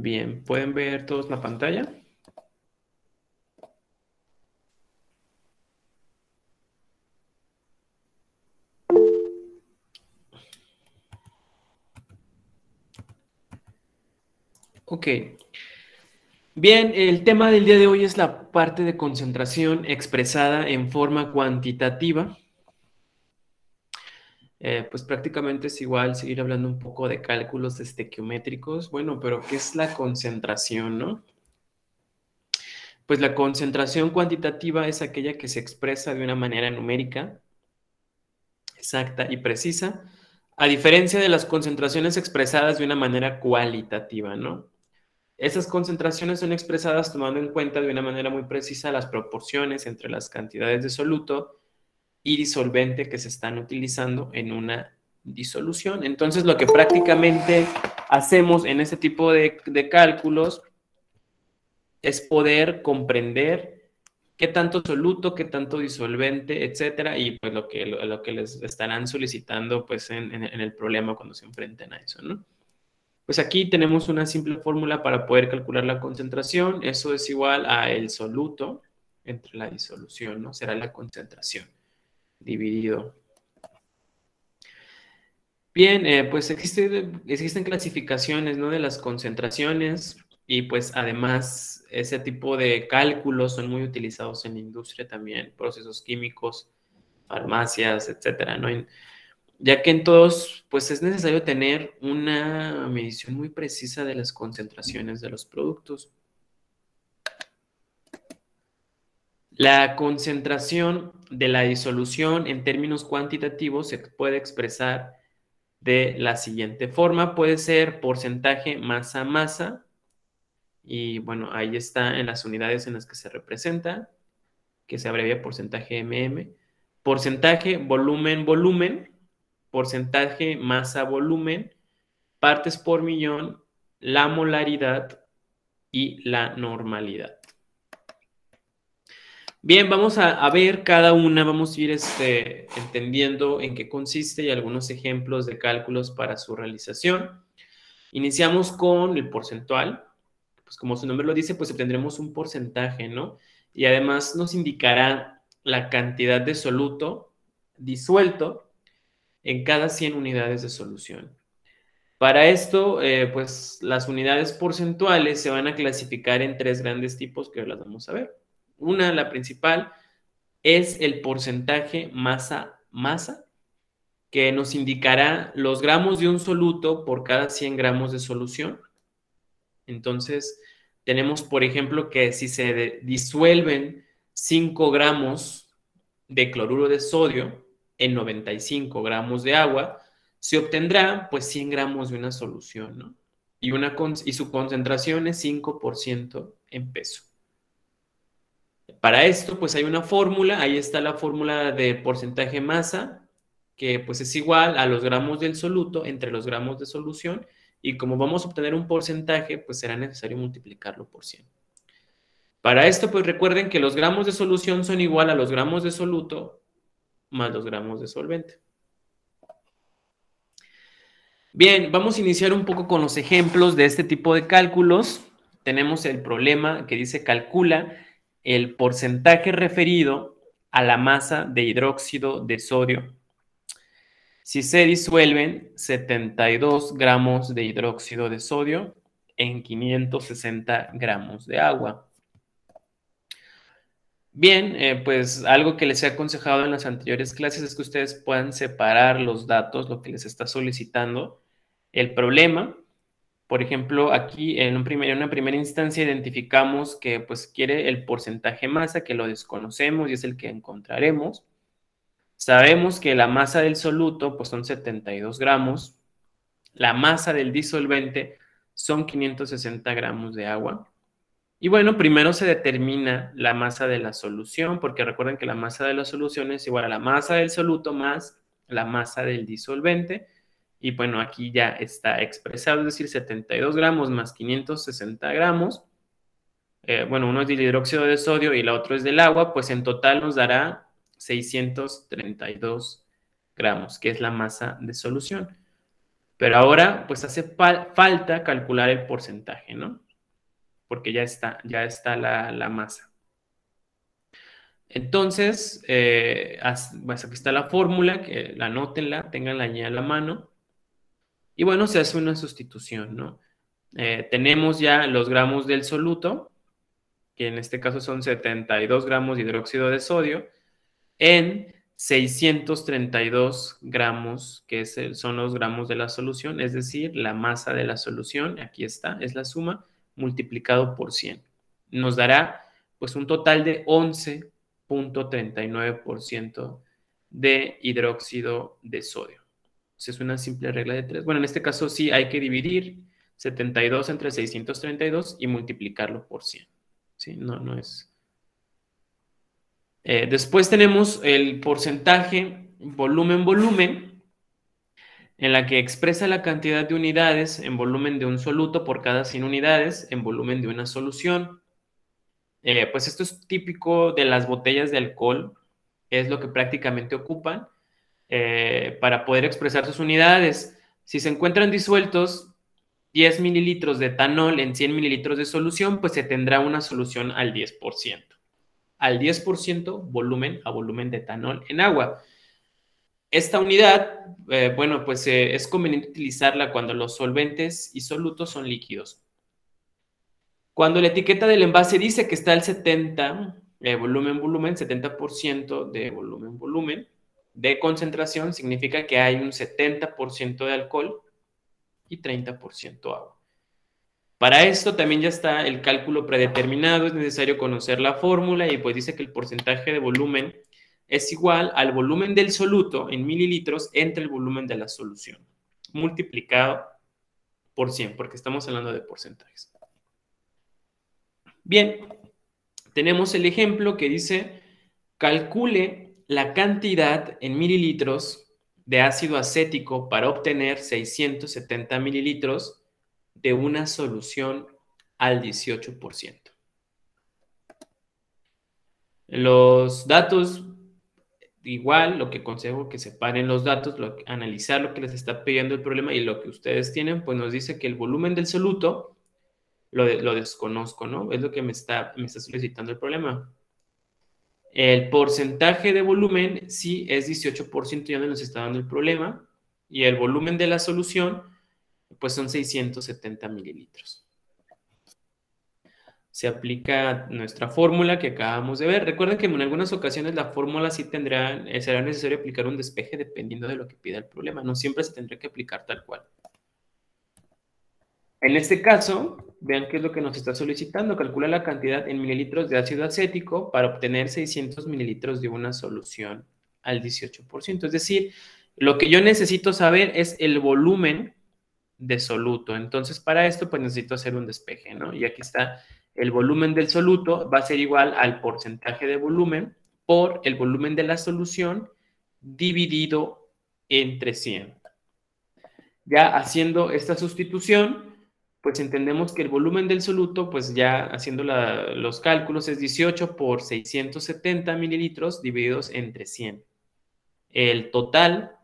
Bien, ¿pueden ver todos la pantalla? Ok. Bien, el tema del día de hoy es la parte de concentración expresada en forma cuantitativa. Pues prácticamente es igual seguir hablando un poco de cálculos estequiométricos. Bueno, pero ¿qué es la concentración, no? Pues la concentración cuantitativa es aquella que se expresa de una manera numérica, exacta y precisa, a diferencia de las concentraciones expresadas de una manera cualitativa, ¿no? Esas concentraciones son expresadas tomando en cuenta de una manera muy precisa las proporciones entre las cantidades de soluto y disolvente que se están utilizando en una disolución. Entonces, lo que prácticamente hacemos en este tipo de cálculos es poder comprender qué tanto soluto, qué tanto disolvente, etcétera, y pues lo que les estarán solicitando pues en el problema cuando se enfrenten a eso, ¿no? Pues aquí tenemos una simple fórmula para poder calcular la concentración. Eso es igual a el soluto entre la disolución, ¿no? Será la concentración dividido. Bien, pues existen clasificaciones, ¿no? De las concentraciones y pues además ese tipo de cálculos son muy utilizados en la industria también, procesos químicos, farmacias, etcétera, ¿no? Ya que en todos, pues es necesario tener una medición muy precisa de las concentraciones de los productos. La concentración de la disolución en términos cuantitativos se puede expresar de la siguiente forma. Puede ser porcentaje masa-masa, y bueno, ahí está en las unidades en las que se representa, que se abrevia porcentaje mm. Porcentaje volumen-volumen, porcentaje masa-volumen, partes por millón, la molaridad y la normalidad. Bien, vamos a ver cada una, vamos a ir entendiendo en qué consiste y algunos ejemplos de cálculos para su realización. Iniciamos con el porcentual, pues como su nombre lo dice, pues obtendremos un porcentaje, ¿no? Y además nos indicará la cantidad de soluto disuelto en cada 100 unidades de solución. Para esto, pues las unidades porcentuales se van a clasificar en tres grandes tipos que las vamos a ver. Una, la principal, es el porcentaje masa-masa, que nos indicará los gramos de un soluto por cada 100 gramos de solución. Entonces, tenemos, por ejemplo, que si se disuelven 5 gramos de cloruro de sodio en 95 gramos de agua, se obtendrá pues 100 gramos de una solución, ¿no? Y su concentración es 5% en peso. Para esto, pues hay una fórmula, ahí está la fórmula de porcentaje masa, que pues es igual a los gramos del soluto entre los gramos de solución, y como vamos a obtener un porcentaje, pues será necesario multiplicarlo por 100. Para esto, pues recuerden que los gramos de solución son igual a los gramos de soluto más los gramos de solvente. Bien, vamos a iniciar un poco con los ejemplos de este tipo de cálculos. Tenemos el problema que dice calcula el porcentaje referido a la masa de hidróxido de sodio si se disuelven 72 gramos de hidróxido de sodio en 560 gramos de agua. Bien, pues algo que les he aconsejado en las anteriores clases es que ustedes puedan separar los datos, lo que les está solicitando el problema. Por ejemplo, aquí en una primera instancia identificamos que pues quiere el porcentaje masa, que lo desconocemos y es el que encontraremos. Sabemos que la masa del soluto pues son 72 gramos, la masa del disolvente son 560 gramos de agua. Y bueno, primero se determina la masa de la solución, porque recuerden que la masa de la solución es igual a la masa del soluto más la masa del disolvente. Y bueno, aquí ya está expresado, es decir, 72 gramos más 560 gramos. Bueno, uno es del hidróxido de sodio y la otra es del agua, pues en total nos dará 632 gramos, que es la masa de solución. Pero ahora, pues hace falta calcular el porcentaje, ¿no? Porque ya está la masa. Entonces, pues aquí está la fórmula, que la anótenla, tenganla ya a la mano. Y bueno, se hace una sustitución, ¿no? Tenemos ya los gramos del soluto, que en este caso son 72 gramos de hidróxido de sodio, en 632 gramos, que son los gramos de la solución, es decir, la masa de la solución, aquí está, es la suma, multiplicado por 100. Nos dará pues un total de 11.39% de hidróxido de sodio. Entonces es una simple regla de 3. Bueno, en este caso sí hay que dividir 72 entre 632 y multiplicarlo por 100. ¿Sí? No es... después tenemos el porcentaje volumen-volumen, en la que expresa la cantidad de unidades en volumen de un soluto por cada 100 unidades en volumen de una solución. Pues esto es típico de las botellas de alcohol, es lo que prácticamente ocupan para poder expresar sus unidades. Si se encuentran disueltos 10 mililitros de etanol en 100 mililitros de solución, pues se tendrá una solución al 10%. Al 10% volumen a volumen de etanol en agua. Esta unidad, bueno, pues es conveniente utilizarla cuando los solventes y solutos son líquidos. Cuando la etiqueta del envase dice que está al 70, volumen, 70% de volumen de concentración, significa que hay un 70% de alcohol y 30% agua. Para esto también ya está el cálculo predeterminado, es necesario conocer la fórmula y pues dice que el porcentaje de volumen es igual al volumen del soluto en mililitros entre el volumen de la solución, multiplicado por 100, porque estamos hablando de porcentajes. Bien, tenemos el ejemplo que dice, calcule la cantidad en mililitros de ácido acético para obtener 670 mililitros de una solución al 18%. Los datos, igual, lo que aconsejo que separen los datos, analizar lo que les está pidiendo el problema y lo que ustedes tienen, pues nos dice que el volumen del soluto lo desconozco, ¿no? Es lo que me está solicitando el problema. El porcentaje de volumen sí es 18%, ya no nos está dando el problema. Y el volumen de la solución, pues son 670 mililitros. Se aplica nuestra fórmula que acabamos de ver. Recuerden que en algunas ocasiones la fórmula sí será necesario aplicar un despeje dependiendo de lo que pida el problema. No siempre se tendrá que aplicar tal cual. En este caso, vean qué es lo que nos está solicitando. Calcula la cantidad en mililitros de ácido acético para obtener 600 mililitros de una solución al 18%. Es decir, lo que yo necesito saber es el volumen de soluto. Entonces, para esto, pues necesito hacer un despeje, ¿no? Y aquí está el volumen del soluto, va a ser igual al porcentaje de volumen por el volumen de la solución dividido entre 100. Ya haciendo esta sustitución, pues entendemos que el volumen del soluto, pues ya haciendo los cálculos, es 18 por 670 mililitros divididos entre 100. El total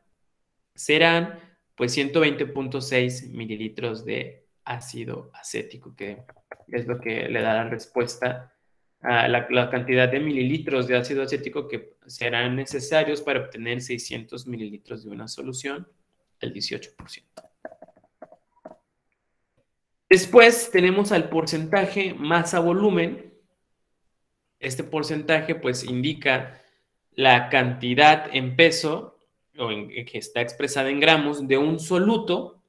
serán pues 120.6 mililitros de ácido acético, que es lo que le da la respuesta a la cantidad de mililitros de ácido acético que serán necesarios para obtener 600 mililitros de una solución, el 18%. Después tenemos al porcentaje masa-volumen. Este porcentaje pues indica la cantidad en peso que está expresada en gramos de un soluto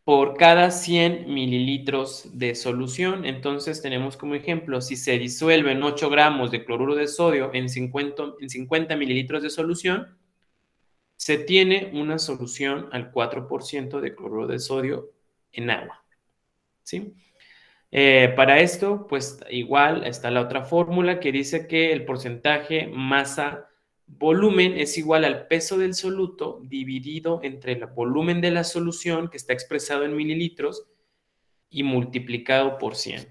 por cada 100 mililitros de solución. Entonces tenemos como ejemplo, si se disuelven 8 gramos de cloruro de sodio en 50 mililitros de solución, se tiene una solución al 4% de cloruro de sodio en agua. ¿Sí? Para esto, pues igual está la otra fórmula que dice que el porcentaje masa-volumen es igual al peso del soluto dividido entre el volumen de la solución, que está expresado en mililitros, y multiplicado por 100.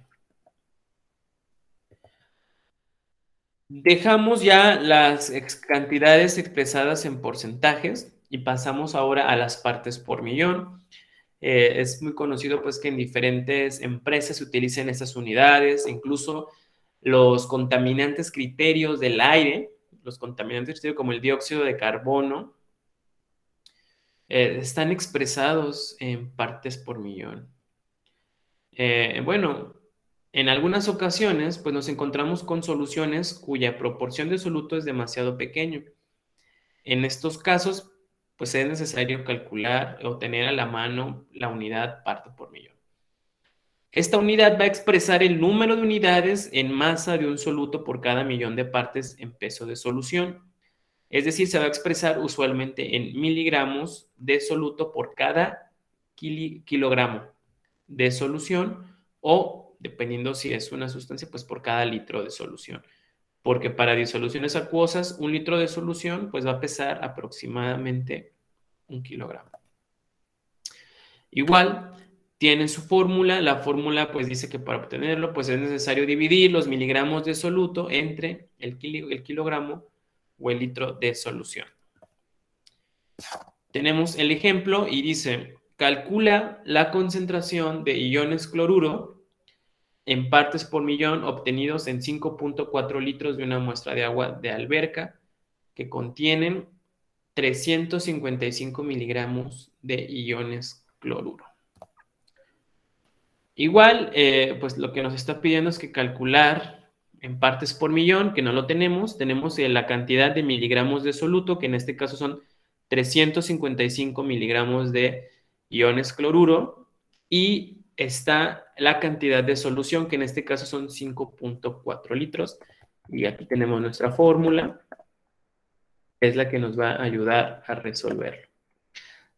Dejamos ya las cantidades expresadas en porcentajes Y pasamos ahora a las partes por millón. Es muy conocido pues que en diferentes empresas se utilizan estas unidades, incluso los contaminantes criterios del aire, los contaminantes criterios como el dióxido de carbono, están expresados en partes por millón. Bueno, en algunas ocasiones pues nos encontramos con soluciones cuya proporción de soluto es demasiado pequeño. En estos casos pues es necesario calcular o tener a la mano la unidad parte por millón. Esta unidad va a expresar el número de unidades en masa de un soluto por cada millón de partes en peso de solución. Es decir, se va a expresar usualmente en miligramos de soluto por cada kilogramo de solución o, dependiendo si es una sustancia, pues por cada litro de solución. Porque para disoluciones acuosas, un litro de solución pues va a pesar aproximadamente 1 kilogramo. Igual, tiene su fórmula. La fórmula pues dice que para obtenerlo pues es necesario dividir los miligramos de soluto entre el kilogramo o el litro de solución. Tenemos el ejemplo y dice, calcula la concentración de iones cloruro en partes por millón obtenidos en 5.4 litros de una muestra de agua de alberca que contienen 355 miligramos de iones cloruro. Igual, pues lo que nos está pidiendo es que calcular en partes por millón, que no lo tenemos la cantidad de miligramos de soluto, que en este caso son 355 miligramos de iones cloruro, y está la cantidad de solución, que en este caso son 5.4 litros, y aquí tenemos nuestra fórmula, que es la que nos va a ayudar a resolverlo.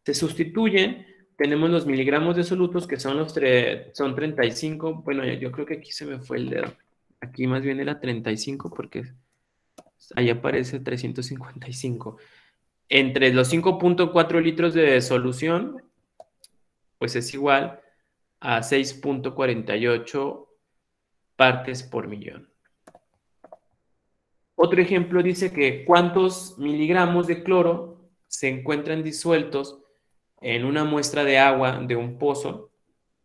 Se sustituyen. Tenemos los miligramos de solutos que son 35. Bueno, yo creo que aquí se me fue el dedo. Aquí más bien era 35 porque ahí aparece 355. Entre los 5.4 litros de solución, pues es igual a 6.48 partes por millón. Otro ejemplo dice que cuántos miligramos de cloro se encuentran disueltos en una muestra de agua de un pozo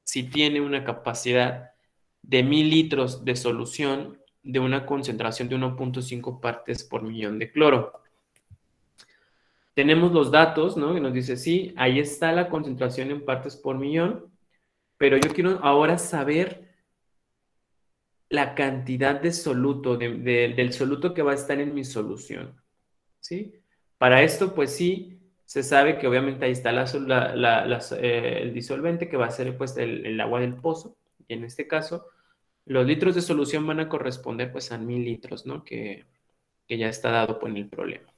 si tiene una capacidad de 1000 litros de solución de una concentración de 1.5 partes por millón de cloro. Tenemos los datos, ¿no? Que nos dice, sí, ahí está la concentración en partes por millón, pero yo quiero ahora saber la cantidad de soluto, del soluto que va a estar en mi solución, ¿sí? Para esto, pues sí, se sabe que obviamente ahí está el disolvente, que va a ser pues el agua del pozo, y en este caso, los litros de solución van a corresponder pues a 1000 litros, ¿no? Que ya está dado por el problema.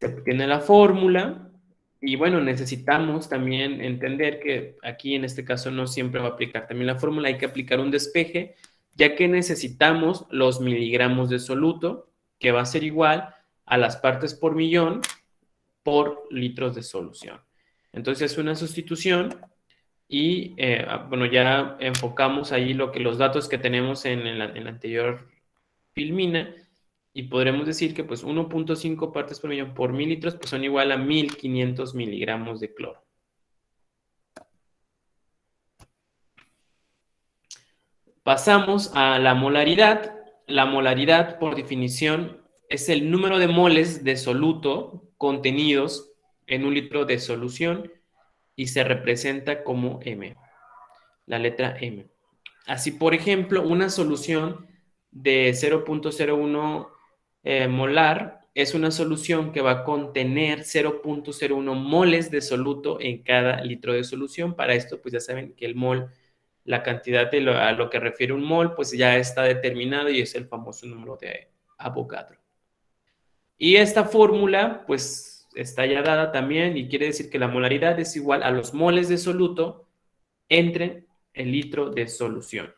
Se obtiene la fórmula, y bueno, necesitamos también entender que aquí en este caso no siempre va a aplicar también la fórmula, hay que aplicar un despeje, ya que necesitamos los miligramos de soluto, que va a ser igual a las partes por millón por litros de solución. Entonces es una sustitución y bueno, ya enfocamos ahí los datos que tenemos en la anterior filmina y podremos decir que pues 1.5 partes por millón por 1000 litros pues son igual a 1500 miligramos de cloro. Pasamos a la molaridad. La molaridad, por definición, es el número de moles de soluto contenidos en un litro de solución y se representa como M, la letra M. Así, por ejemplo, una solución de 0.01 molar es una solución que va a contener 0.01 moles de soluto en cada litro de solución. Para esto, pues ya saben que el mol, la cantidad a lo que refiere un mol, pues ya está determinado y es el famoso número de Avogadro. Y esta fórmula, pues está ya dada también y quiere decir que la molaridad es igual a los moles de soluto entre el litro de solución.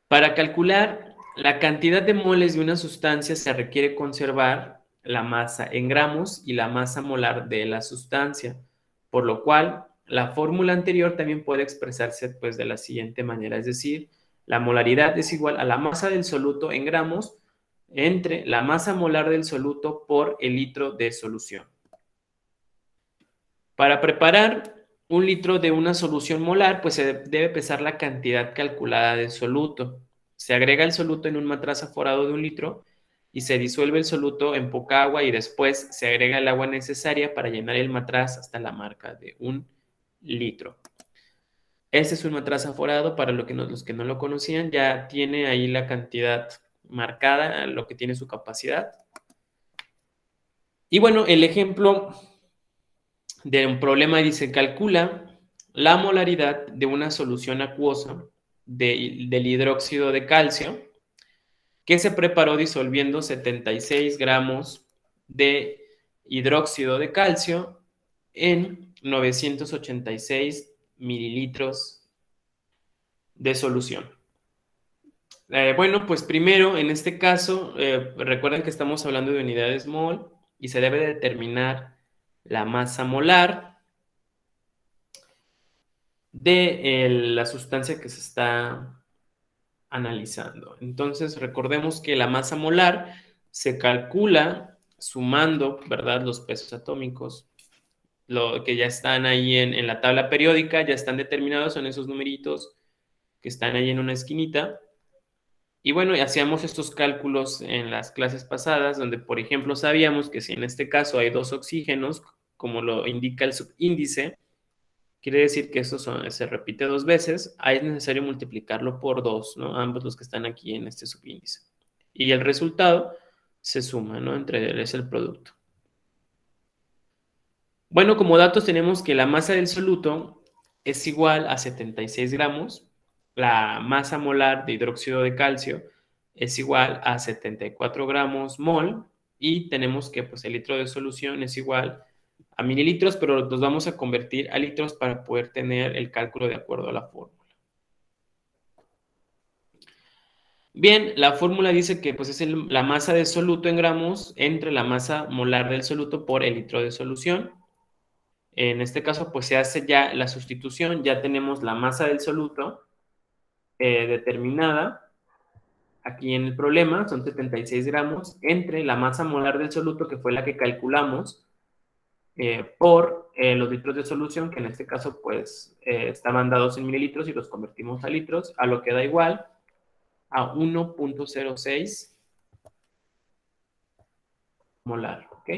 Para calcular la cantidad de moles de una sustancia se requiere conservar la masa en gramos y la masa molar de la sustancia, por lo cual la fórmula anterior también puede expresarse pues, de la siguiente manera, es decir, la molaridad es igual a la masa del soluto en gramos entre la masa molar del soluto por el litro de solución. Para preparar 1 litro de una solución molar, pues se debe pesar la cantidad calculada de soluto. Se agrega el soluto en un matraz aforado de 1 litro y se disuelve el soluto en poca agua y después se agrega el agua necesaria para llenar el matraz hasta la marca de 1 litro. Este es un matraz aforado, para los que no lo conocían, ya tiene ahí la cantidad marcada, lo que tiene su capacidad. Y bueno, el ejemplo de un problema dice, calcula la molaridad de una solución acuosa del hidróxido de calcio que se preparó disolviendo 76 gramos de hidróxido de calcio en 986 mililitros de solución. Bueno, pues primero, en este caso, recuerden que estamos hablando de unidades mol y se debe determinar la masa molar de la sustancia que se está analizando. Entonces, recordemos que la masa molar se calcula sumando, ¿verdad?, los pesos atómicos, lo que ya están ahí en la tabla periódica, ya están determinados, son esos numeritos que están ahí en una esquinita. Y bueno, hacíamos estos cálculos en las clases pasadas, donde, por ejemplo, sabíamos que si en este caso hay 2 oxígenos, como lo indica el subíndice, quiere decir que eso se repite 2 veces, ahí es necesario multiplicarlo por 2, ¿no? Ambos los que están aquí en este subíndice. Y el resultado se suma, ¿no? Es el producto. Bueno, como datos tenemos que la masa del soluto es igual a 76 gramos, la masa molar de hidróxido de calcio es igual a 74 gramos mol y tenemos que pues, el litro de solución es igual a mililitros, pero los vamos a convertir a litros para poder tener el cálculo de acuerdo a la fórmula. Bien, la fórmula dice que pues, es la masa de soluto en gramos entre la masa molar del soluto por el litro de solución. En este caso, pues se hace ya la sustitución, ya tenemos la masa del soluto determinada. Aquí en el problema son 76 gramos entre la masa molar del soluto, que fue la que calculamos, por los litros de solución, que en este caso pues estaban dados en mililitros y los convertimos a litros, a lo que da igual a 1.06 molar, ¿ok?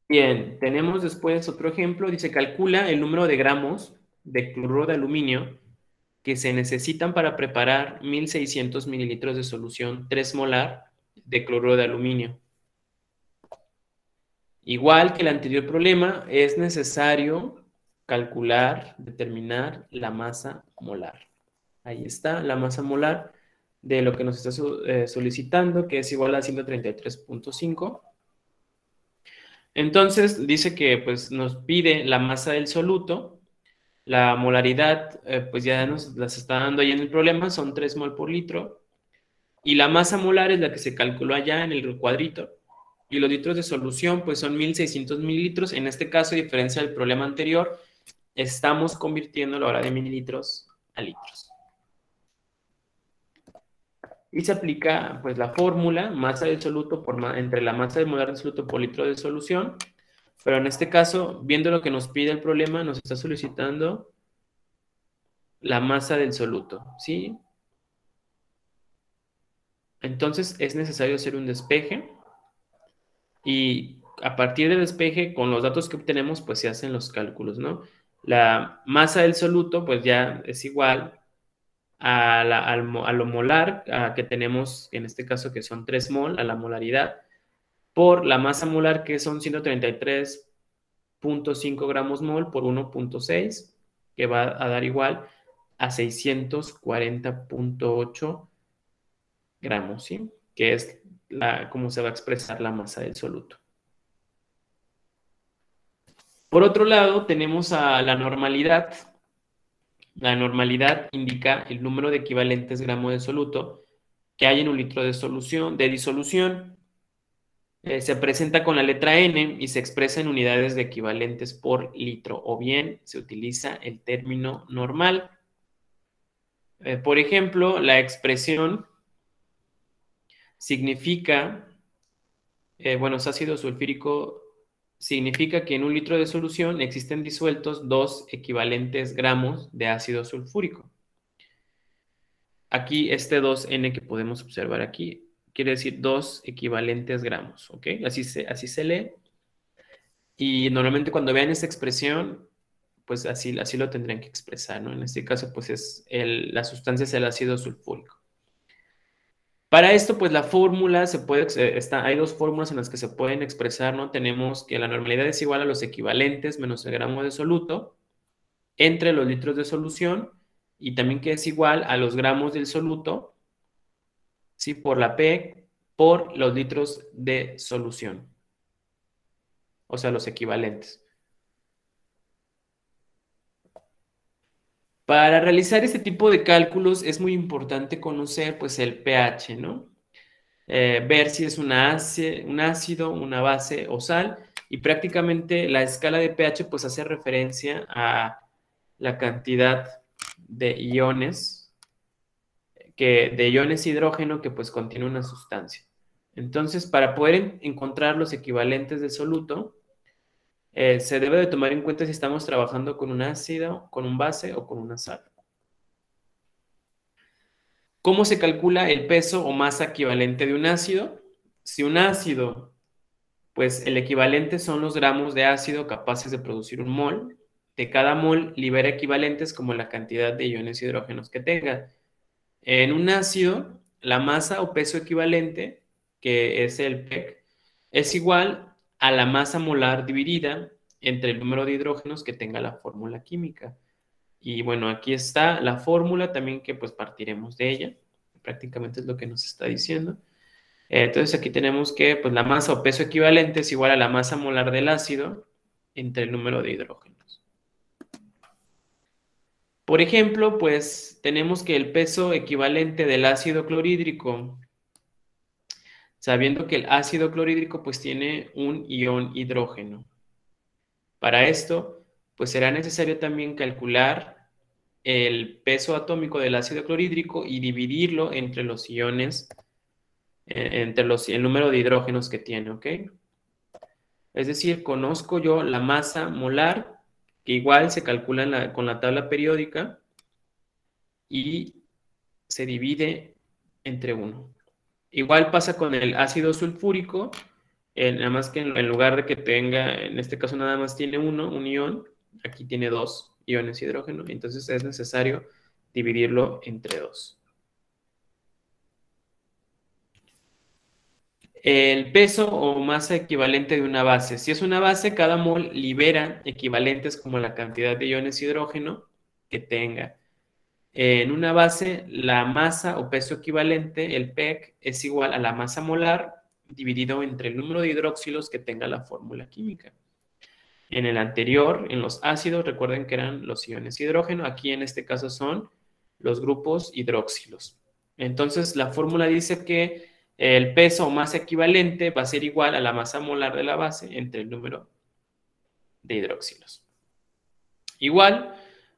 Bien, tenemos después otro ejemplo, dice calcula el número de gramos de cloruro de aluminio que se necesitan para preparar 1600 mililitros de solución 3 molar de cloruro de aluminio. Igual que el anterior problema, es necesario calcular, determinar la masa molar. Ahí está, la masa molar de lo que nos está solicitando, que es igual a 133.5. Entonces, dice que pues, nos pide la masa del soluto. La molaridad, pues ya nos las está dando ahí en el problema, son 3 mol por litro. Y la masa molar es la que se calculó allá en el cuadrito. Y los litros de solución, pues son 1600 mililitros. En este caso, a diferencia del problema anterior, estamos convirtiendo la hora de mililitros a litros. Y se aplica, pues, la fórmula, masa del soluto entre la masa molar del soluto por litro de solución. Pero en este caso, viendo lo que nos pide el problema, nos está solicitando la masa del soluto, ¿sí? Entonces, es necesario hacer un despeje. Y a partir del despeje, con los datos que obtenemos, pues se hacen los cálculos, ¿no? La masa del soluto, pues ya es igual a lo molar que tenemos, en este caso que son 3 mol, a la molaridad, por la masa molar que son 133.5 gramos mol por 1.6, que va a dar igual a 640.8 gramos, ¿sí? Que es cómo se va a expresar la masa del soluto. Por otro lado, tenemos a la normalidad. La normalidad indica el número de equivalentes gramos de soluto que hay en un litro de solución, de disolución. Se presenta con la letra N y se expresa en unidades de equivalentes por litro, o bien se utiliza el término normal. Por ejemplo, la expresión significa, bueno, es ácido sulfúrico, significa que en un litro de solución existen disueltos 2 equivalentes gramos de ácido sulfúrico. Aquí este 2N que podemos observar aquí quiere decir 2 equivalentes gramos, ¿ok? Así se lee. Y normalmente cuando vean esta expresión, pues así lo tendrían que expresar, ¿no? En este caso, pues la sustancia es el ácido sulfúrico. Para esto, pues la fórmula hay dos fórmulas en las que se pueden expresar, ¿no? Tenemos que la normalidad es igual a los equivalentes menos el gramo de soluto entre los litros de solución y también que es igual a los gramos del soluto, ¿sí? Por la P por los litros de solución, o sea, los equivalentes. Para realizar este tipo de cálculos es muy importante conocer, pues, el pH, ¿no? Ver si es un ácido, una base o sal, y prácticamente la escala de pH pues hace referencia a la cantidad de iones, de iones hidrógeno que pues contiene una sustancia. Entonces, para poder encontrar los equivalentes de soluto, se debe de tomar en cuenta si estamos trabajando con un ácido, con un base o con una sal. ¿Cómo se calcula el peso o masa equivalente de un ácido? Si un ácido, pues el equivalente son los gramos de ácido capaces de producir un mol. De cada mol libera equivalentes como la cantidad de iones hidrógenos que tenga. En un ácido, la masa o peso equivalente, que es el PEC, es igual a la masa molar dividida entre el número de hidrógenos que tenga la fórmula química. Y bueno, aquí está la fórmula también que pues partiremos de ella. Prácticamente es lo que nos está diciendo. Entonces aquí tenemos que pues, la masa o peso equivalente es igual a la masa molar del ácido entre el número de hidrógenos. Por ejemplo, pues tenemos que el peso equivalente del ácido clorhídrico, sabiendo que el ácido clorhídrico pues tiene un ion hidrógeno. Para esto, pues será necesario también calcular el peso atómico del ácido clorhídrico y dividirlo entre los iones, el número de hidrógenos que tiene, ¿ok? Es decir, conozco yo la masa molar, que igual se calcula con la tabla periódica y se divide entre 1. Igual pasa con el ácido sulfúrico, nada más que en lugar de que tenga, en este caso nada más tiene un ion, aquí tiene 2 iones hidrógeno, entonces es necesario dividirlo entre 2. El peso o masa equivalente de una base. Si es una base, cada mol libera equivalentes como la cantidad de iones hidrógeno que tenga. En una base, la masa o peso equivalente, el PEC, es igual a la masa molar dividido entre el número de hidróxilos que tenga la fórmula química. En el anterior, en los ácidos, recuerden que eran los iones hidrógeno. Aquí en este caso son los grupos hidróxilos. Entonces, la fórmula dice que el peso o masa equivalente va a ser igual a la masa molar de la base entre el número de hidróxilos. Igual,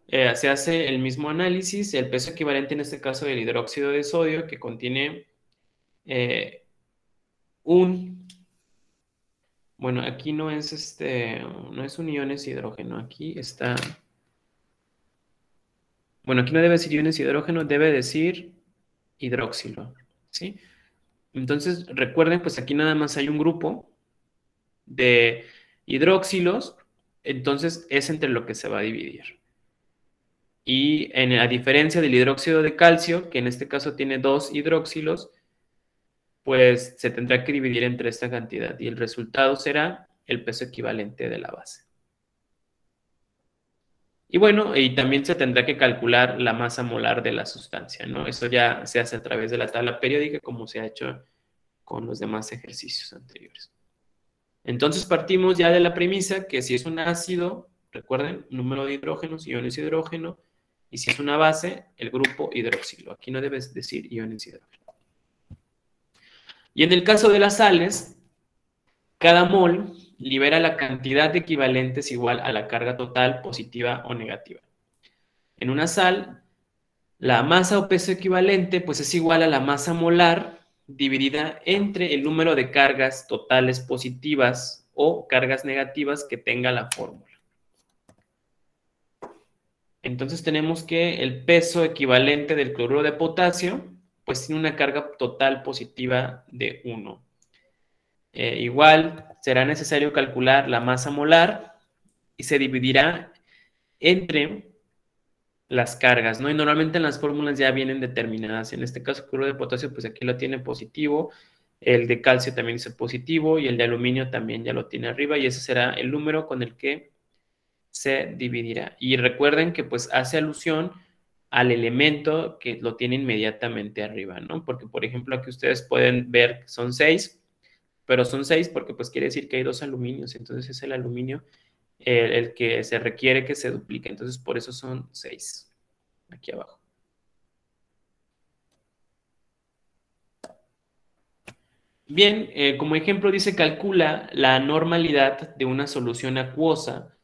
se hace el mismo análisis, el peso equivalente en este caso del hidróxido de sodio que contiene bueno, aquí no es no es un iones hidrógeno, aquí está, bueno, aquí no debe decir iones hidrógeno, debe decir hidróxilo, ¿sí? Entonces, recuerden, pues aquí nada más hay un grupo de hidróxilos, entonces es entre lo que se va a dividir. Y a diferencia del hidróxido de calcio, que en este caso tiene 2 hidróxilos, pues se tendrá que dividir entre esta cantidad y el resultado será el peso equivalente de la base. Y bueno, y también se tendrá que calcular la masa molar de la sustancia, ¿no? Eso ya se hace a través de la tabla periódica, como se ha hecho con los demás ejercicios anteriores. Entonces partimos ya de la premisa que si es un ácido, recuerden, número de hidrógenos, iones hidrógeno, y si es una base, el grupo hidroxilo. Aquí no debes decir iones hidrógeno. Y en el caso de las sales, cada mol libera la cantidad de equivalentes igual a la carga total positiva o negativa. En una sal, La masa o peso equivalente, pues es igual a la masa molar dividida entre el número de cargas totales positivas o cargas negativas que tenga la fórmula. Entonces tenemos que el peso equivalente del cloruro de potasio, pues tiene una carga total positiva de 1. Igual será necesario calcular la masa molar y se dividirá entre las cargas, ¿no? Y normalmente en las fórmulas ya vienen determinadas. En este caso, el cloruro de potasio, pues aquí lo tiene positivo, el de calcio también dice positivo y el de aluminio también ya lo tiene arriba y ese será el número con el que se dividirá. Y recuerden que pues hace alusión al elemento que lo tiene inmediatamente arriba, ¿no? Porque, por ejemplo, aquí ustedes pueden ver que son 6, pero son 6 porque pues quiere decir que hay 2 aluminios, entonces es el aluminio el que se requiere que se duplique, entonces por eso son 6 aquí abajo. Bien, como ejemplo dice, calcula la normalidad de una solución acuosa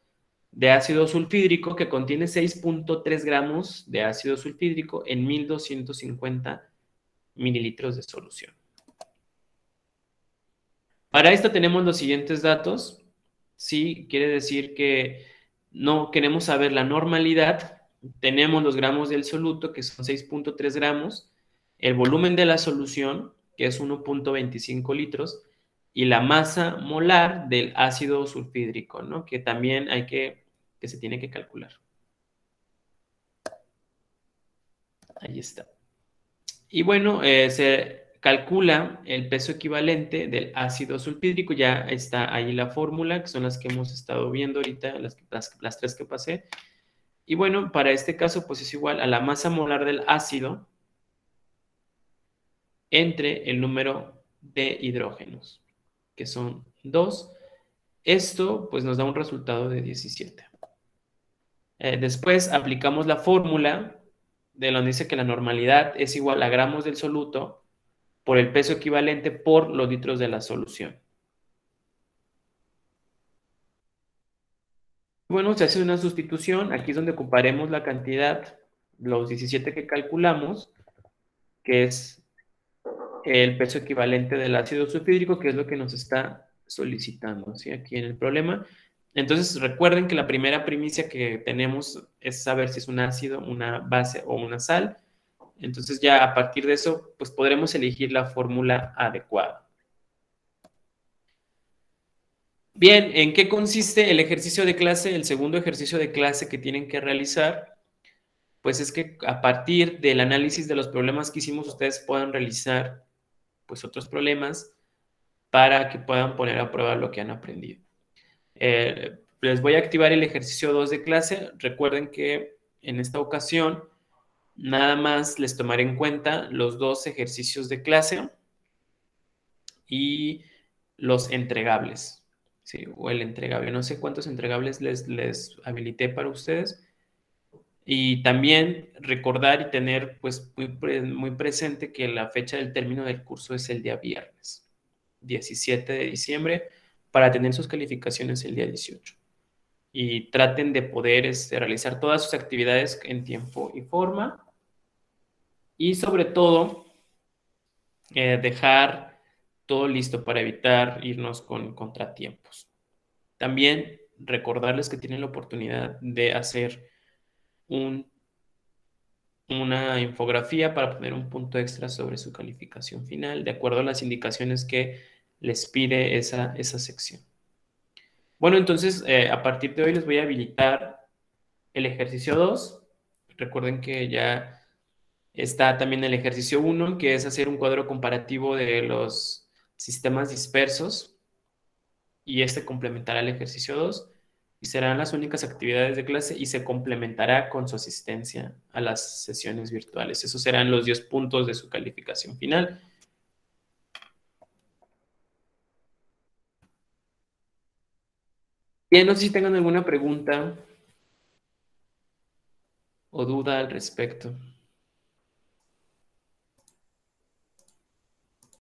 de ácido sulfídrico que contiene 6.3 gramos de ácido sulfídrico en 1250 mililitros de solución. Para esto tenemos los siguientes datos. Sí, quiere decir que no queremos saber la normalidad. Tenemos los gramos del soluto, que son 6.3 gramos, el volumen de la solución, que es 1.25 litros, y la masa molar del ácido sulfídrico, ¿no? Que también que se tiene que calcular. Ahí está. Y bueno, se calcula el peso equivalente del ácido sulfídrico, ya está ahí la fórmula, que son las que hemos estado viendo ahorita, las tres que pasé. Y bueno, para este caso, pues es igual a la masa molar del ácido entre el número de hidrógenos, que son 2. Esto, pues nos da un resultado de 17. Después aplicamos la fórmula de donde dice que la normalidad es igual a gramos del soluto por el peso equivalente por los litros de la solución. Bueno, se hace una sustitución. Aquí es donde ocuparemos la cantidad, los 17 que calculamos, que es el peso equivalente del ácido sulfídrico, que es lo que nos está solicitando, ¿sí? Aquí en el problema. Entonces, recuerden que la primera primicia que tenemos es saber si es un ácido, una base o una sal. Entonces, ya a partir de eso, pues podremos elegir la fórmula adecuada. Bien, ¿en qué consiste el ejercicio de clase? El segundo ejercicio de clase que tienen que realizar, pues es que a partir del análisis de los problemas que hicimos, ustedes puedan realizar pues otros problemas para que puedan poner a prueba lo que han aprendido. Les voy a activar el ejercicio 2 de clase. Recuerden que en esta ocasión nada más les tomaré en cuenta los 2 ejercicios de clase y los entregables. Sí, o el entregable. No sé cuántos entregables les habilité para ustedes. Y también recordar y tener pues muy presente que la fecha del término del curso es el día viernes, 17 de diciembre, para tener sus calificaciones el día 18. Y traten de poder realizar todas sus actividades en tiempo y forma. Y sobre todo, dejar todo listo para evitar irnos con contratiempos. También recordarles que tienen la oportunidad de hacer una infografía para poner un punto extra sobre su calificación final, de acuerdo a las indicaciones que les pide esa sección. Bueno, entonces, a partir de hoy les voy a habilitar el ejercicio 2. Recuerden que ya está también el ejercicio 1, que es hacer un cuadro comparativo de los sistemas dispersos, y este complementará el ejercicio 2 y serán las únicas actividades de clase y se complementará con su asistencia a las sesiones virtuales. Esos serán los 10 puntos de su calificación final. Bien, no sé si tengan alguna pregunta o duda al respecto.